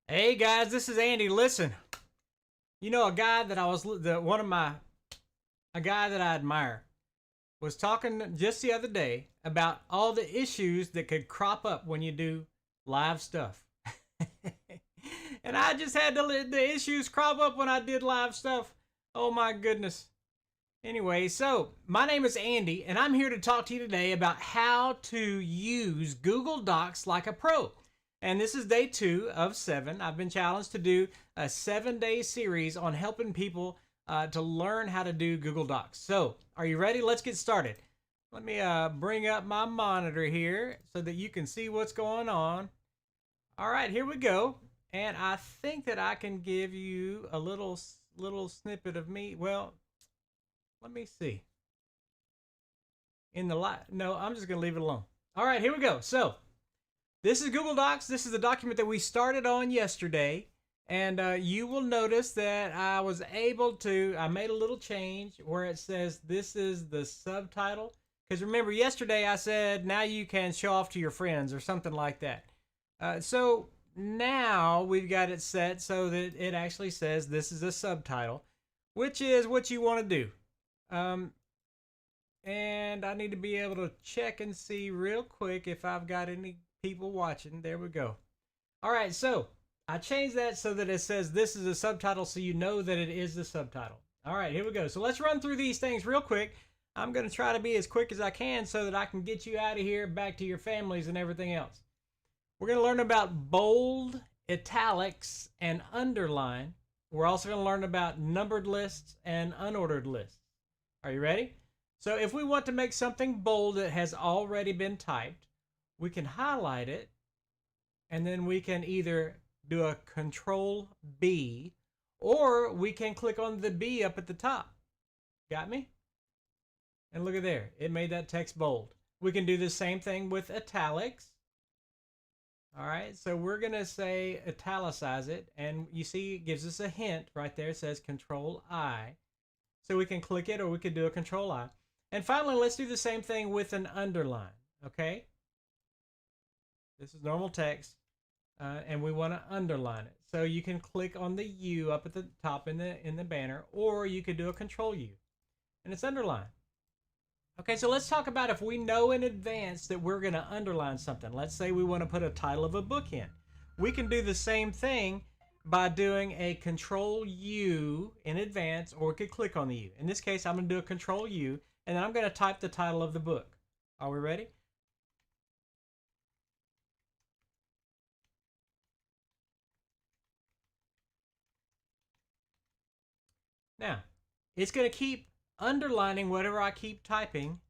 Hey guys, this is Andy. Listen, you know a guy that I was the one of my a guy that I admire was talking just the other day about all the issues that could crop up when you do live stuff. And I just had the issues crop up when I did live stuff. Oh my goodness. Anyway, so my name is Andy, and I'm here to talk to you today about how to use Google Docs like a pro. And this is day 2 of 7. I've been challenged to do a 7-day series on helping people to learn how to do Google Docs. So, are you ready? Let's get started. Let me bring up my monitor here so that you can see what's going on. All right, here we go. And I think that I can give you a little snippet of me. Well, let me see. In the light, no, I'm just gonna leave it alone. All right, here we go. So this is Google Docs. This is the document that we started on yesterday. And you will notice that I made a little change where it says this is the subtitle. Because remember, yesterday I said now you can show off to your friends or something like that. So now we've got it set so that it actually says this is a subtitle, which is what you want to do. And I need to be able to check and see real quick if I've got any people watching. There we go. All right, so I changed that so that it says this is a subtitle so you know that it is the subtitle. All right, here we go. So let's run through these things real quick. I'm going to try to be as quick as I can so that I can get you out of here, back to your families and everything else. We're going to learn about bold, italics, and underline. We're also going to learn about numbered lists and unordered lists. Are you ready? So if we want to make something bold that has already been typed, we can highlight it, and then we can either do a Control B, or we can click on the B up at the top. Got me? And look at there. It made that text bold. We can do the same thing with italics. All right, so we're going to say italicize it, and you see it gives us a hint right there. It says Control I. So we can click it, or we could do a Control I. And finally, let's do the same thing with an underline, okay? This is normal text, and we want to underline it. So you can click on the U up at the top in the banner, or you could do a Control U, and it's underlined. Okay, so let's talk about if we know in advance that we're going to underline something. Let's say we want to put a title of a book in. We can do the same thing by doing a Control U in advance, or we could click on the U. In this case, I'm going to do a Control U, and then I'm going to type the title of the book. Are we ready? Now, it's going to keep underlining whatever I keep typing,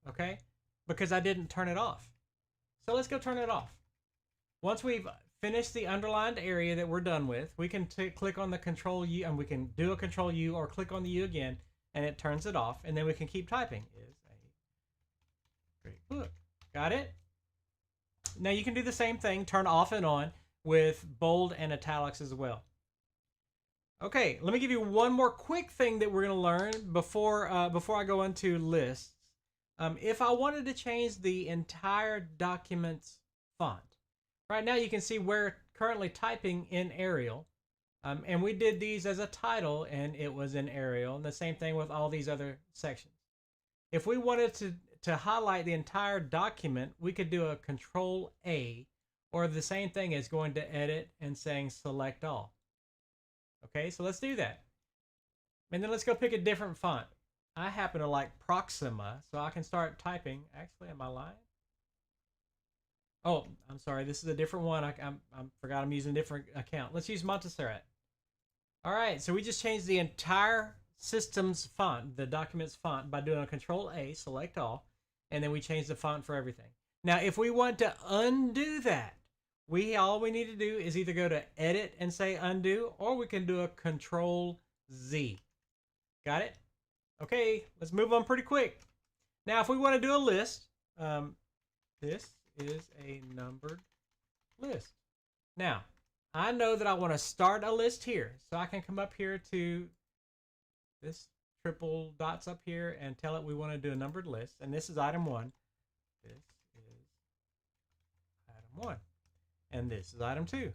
okay? Because I didn't turn it off. So let's go turn it off. Once we've finished the underlined area that we're done with, we can click on the Control U, and we can do a Control U or click on the U again, and it turns it off, and then we can keep typing. Is a great book. Got it? Now you can do the same thing, turn off and on with bold and italics as well. Okay, let me give you one more quick thing that we're going to learn before I go into lists. If I wanted to change the entire document's font, right now you can see we're currently typing in Arial, and we did these as a title, and it was in Arial, and the same thing with all these other sections. If we wanted to highlight the entire document, we could do a Control A, or the same thing as going to Edit and saying Select All. Okay, so let's do that. And then let's go pick a different font. I happen to like Proxima, so I can start typing. Actually, am I lying? Oh, I'm sorry. This is a different one. I forgot I'm using a different account. Let's use Montserrat. All right, so we just changed the entire system's font, the document's font, by doing a Control A, Select All, and then we change the font for everything. Now, if we want to undo that, all we need to do is either go to Edit and say Undo, or we can do a Control Z. Got it? Okay, let's move on pretty quick. Now, if we want to do a list, this is a numbered list. Now, I know that I want to start a list here, so I can come up here to this triple dots up here and tell it we want to do a numbered list, and this is item 1. This is item 1. and this is item 2.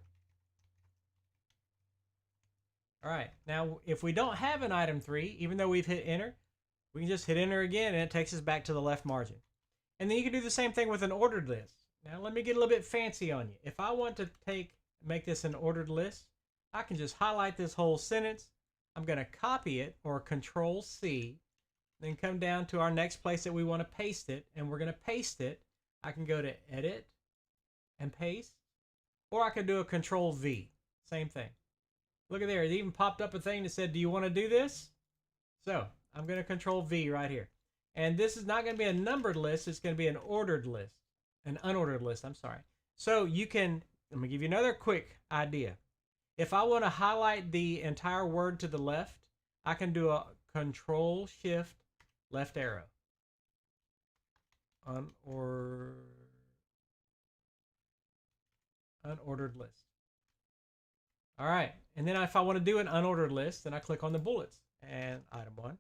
All right, now if we don't have an item 3, even though we've hit enter, we can just hit enter again and it takes us back to the left margin. And then you can do the same thing with an ordered list. Now let me get a little bit fancy on you. If I want to make this an ordered list, I can just highlight this whole sentence. I'm going to copy it, or Control C, then come down to our next place that we want to paste it, and we're going to paste it. I can go to Edit and Paste, or I can do a Control V. Same thing. Look at there, it even popped up a thing that said, do you want to do this? So I'm going to Control V right here. And this is not going to be a numbered list, it's going to be an ordered list. An unordered list, I'm sorry. So you can, let me give you another quick idea. If I want to highlight the entire word to the left, I can do a Control Shift left arrow. Unordered list. All right, and then if I want to do an unordered list, then I click on the bullets and item 1, item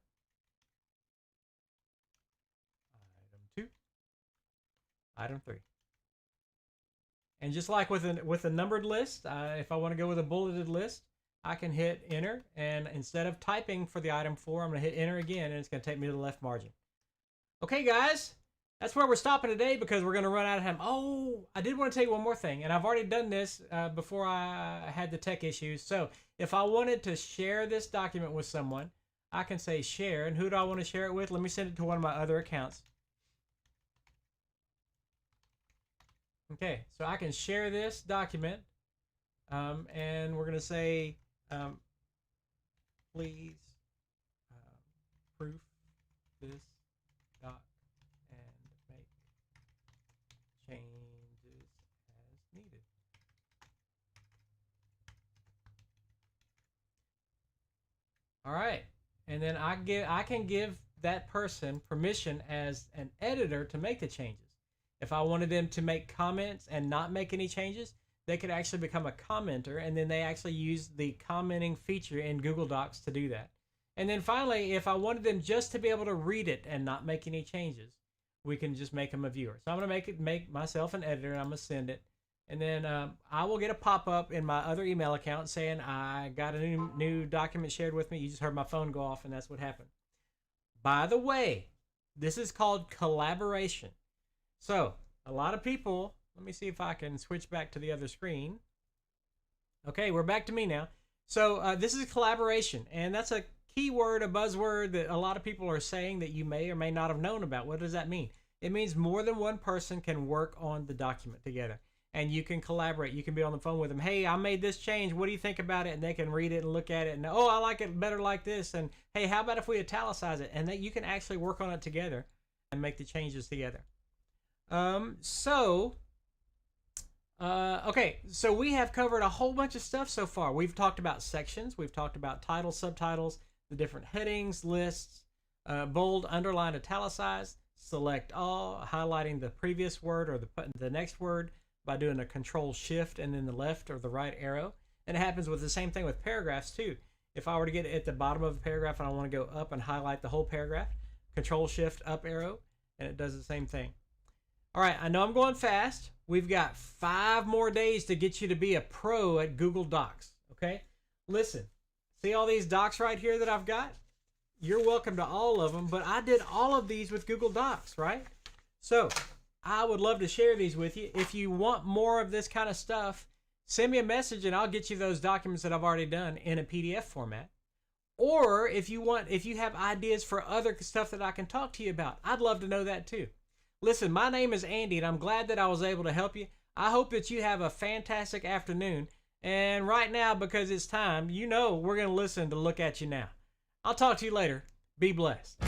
2, item 3. And just like with a numbered list, if I want to go with a bulleted list, I can hit enter, and instead of typing for the item 4, I'm going to hit enter again, and it's going to take me to the left margin. Okay, guys, that's where we're stopping today because we're going to run out of time. Oh, I did want to tell you one more thing, and I've already done this before I had the tech issues. So if I wanted to share this document with someone, I can say share, and who do I want to share it with? Let me send it to one of my other accounts. Okay, so I can share this document, and we're going to say, please proof this doc and make changes as needed. All right, and then I can give that person permission as an editor to make the changes. If I wanted them to make comments and not make any changes, they could actually become a commenter, and then they actually use the commenting feature in Google Docs to do that. And then finally, if I wanted them just to be able to read it and not make any changes, we can just make them a viewer. So I'm going to make myself an editor, and I'm going to send it. And then I will get a pop-up in my other email account saying I got a new document shared with me. You just heard my phone go off, and that's what happened. By the way, this is called collaboration. So a lot of people, let me see if I can switch back to the other screen. Okay, we're back to me now. So this is collaboration, and that's a keyword, a buzzword that a lot of people are saying that you may or may not have known about. What does that mean? It means more than one person can work on the document together, and you can collaborate. You can be on the phone with them. Hey, I made this change. What do you think about it? And they can read it and look at it, and oh, I like it better like this. And hey, how about if we italicize it? And that you can actually work on it together and make the changes together. Okay, so we have covered a whole bunch of stuff so far. We've talked about sections, we've talked about titles, subtitles, the different headings, lists, bold, underline, italicize, select all, highlighting the previous word or the next word by doing a Control Shift and then the left or the right arrow. And it happens with the same thing with paragraphs too. If I were to get at the bottom of a paragraph and I want to go up and highlight the whole paragraph, Control Shift up arrow, and it does the same thing. All right, I know I'm going fast. We've got 5 more days to get you to be a pro at Google Docs, okay? Listen, see all these docs right here that I've got? You're welcome to all of them, but I did all of these with Google Docs, right? So I would love to share these with you. If you want more of this kind of stuff, send me a message and I'll get you those documents that I've already done in a PDF format. Or if you have ideas for other stuff that I can talk to you about, I'd love to know that too. Listen, my name is Andy, and I'm glad that I was able to help you. I hope that you have a fantastic afternoon. And right now, because it's time, we're going to listen to Look At You Now. I'll talk to you later. Be blessed.